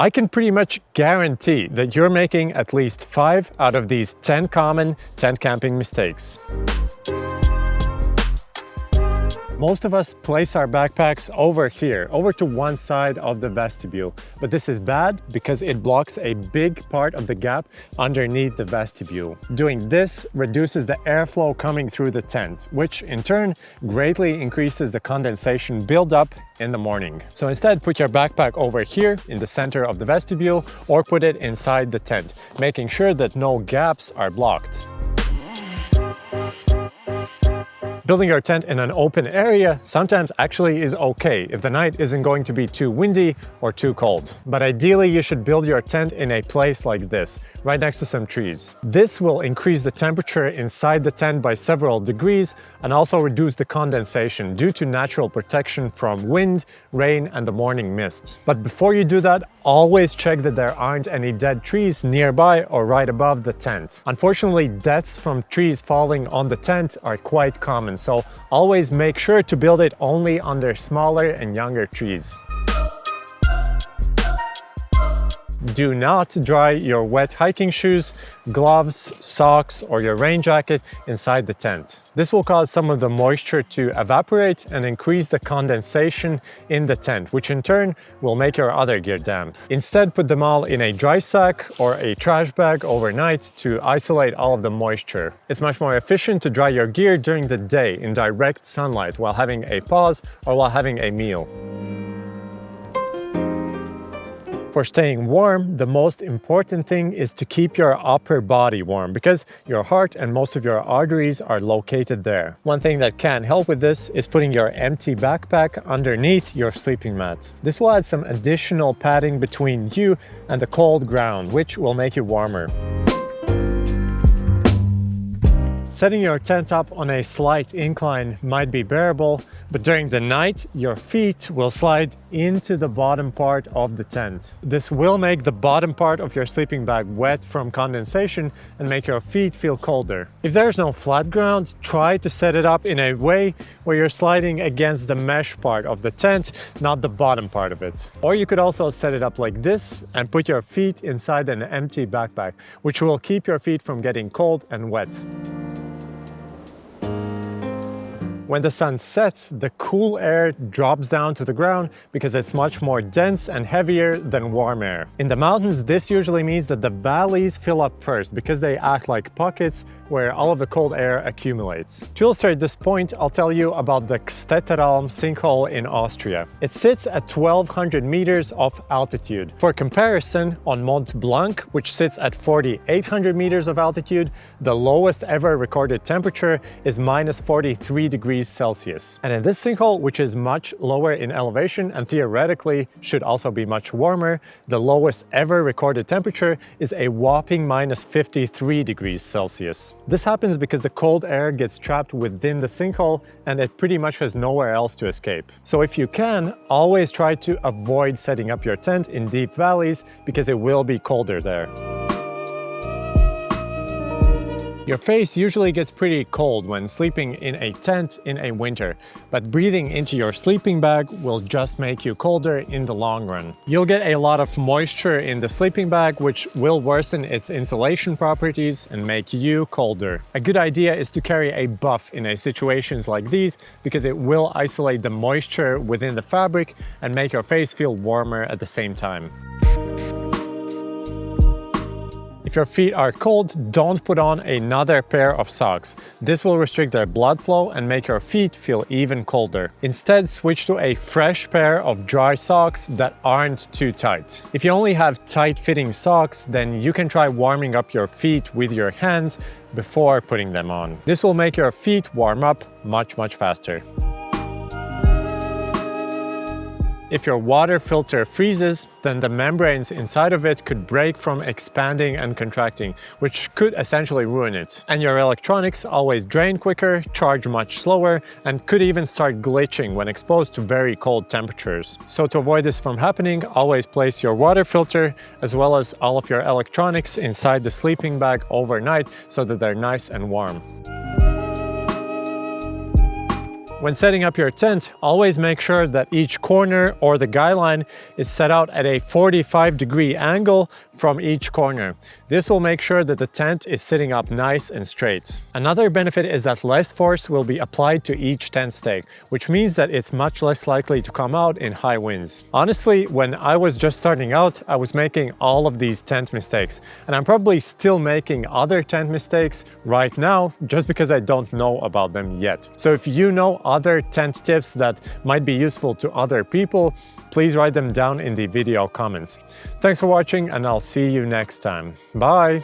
I can pretty much guarantee that you're making at least 5 out of these 10 common tent camping mistakes. Most of us place our backpacks over here, over to one side of the vestibule. But this is bad because it blocks a big part of the gap underneath the vestibule. Doing this reduces the airflow coming through the tent, which in turn greatly increases the condensation buildup in the morning. So instead, put your backpack over here in the center of the vestibule or put it inside the tent, making sure that no gaps are blocked. Building your tent in an open area sometimes actually is okay if the night isn't going to be too windy or too cold. But ideally, you should build your tent in a place like this, right next to some trees. This will increase the temperature inside the tent by several degrees and also reduce the condensation due to natural protection from wind, rain, and the morning mist. But before you do that, always check that there aren't any dead trees nearby or right above the tent. Unfortunately, deaths from trees falling on the tent are quite common, so always make sure to build it only under smaller and younger trees. Do not dry your wet hiking shoes, gloves, socks, or your rain jacket inside the tent. This will cause some of the moisture to evaporate and increase the condensation in the tent, which in turn will make your other gear damp. Instead, put them all in a dry sack or a trash bag overnight to isolate all of the moisture. It's much more efficient to dry your gear during the day in direct sunlight while having a pause or while having a meal. For staying warm, the most important thing is to keep your upper body warm because your heart and most of your arteries are located there. One thing that can help with this is putting your empty backpack underneath your sleeping mat. This will add some additional padding between you and the cold ground, which will make you warmer. Setting your tent up on a slight incline might be bearable, but during the night, your feet will slide into the bottom part of the tent. This will make the bottom part of your sleeping bag wet from condensation and make your feet feel colder. If there's no flat ground, try to set it up in a way where you're sliding against the mesh part of the tent, not the bottom part of it. Or you could also set it up like this and put your feet inside an empty backpack, which will keep your feet from getting cold and wet. When the sun sets, the cool air drops down to the ground because it's much more dense and heavier than warm air. In the mountains, this usually means that the valleys fill up first because they act like pockets where all of the cold air accumulates. To illustrate this point, I'll tell you about the Kstetteralm sinkhole in Austria. It sits at 1200 meters of altitude. For comparison, on Mont Blanc, which sits at 4800 meters of altitude, the lowest ever recorded temperature is minus 43 degrees Celsius. And in this sinkhole, which is much lower in elevation and theoretically should also be much warmer, the lowest ever recorded temperature is a whopping minus 53 degrees Celsius. This happens because the cold air gets trapped within the sinkhole and it pretty much has nowhere else to escape. So if you can, always try to avoid setting up your tent in deep valleys because it will be colder there. Your face usually gets pretty cold when sleeping in a tent in a winter, but breathing into your sleeping bag will just make you colder in the long run. You'll get a lot of moisture in the sleeping bag, which will worsen its insulation properties and make you colder. A good idea is to carry a buff in situations like these because it will isolate the moisture within the fabric and make your face feel warmer at the same time. If your feet are cold, don't put on another pair of socks. This will restrict their blood flow and make your feet feel even colder. Instead, switch to a fresh pair of dry socks that aren't too tight. If you only have tight-fitting socks, then you can try warming up your feet with your hands before putting them on. This will make your feet warm up much faster. If your water filter freezes, then the membranes inside of it could break from expanding and contracting, which could essentially ruin it. And your electronics always drain quicker, charge much slower, and could even start glitching when exposed to very cold temperatures. So to avoid this from happening, always place your water filter as well as all of your electronics inside the sleeping bag overnight so that they're nice and warm. When setting up your tent, always make sure that each corner or the guy line is set out at a 45-degree angle from each corner. This will make sure that the tent is sitting up nice and straight. Another benefit is that less force will be applied to each tent stake, which means that it's much less likely to come out in high winds. Honestly, when I was just starting out, I was making all of these tent mistakes, and I'm probably still making other tent mistakes right now just because I don't know about them yet. So if you know other tent tips that might be useful to other people, please write them down in the video comments. Thanks for watching, and I'll see you next time. Bye!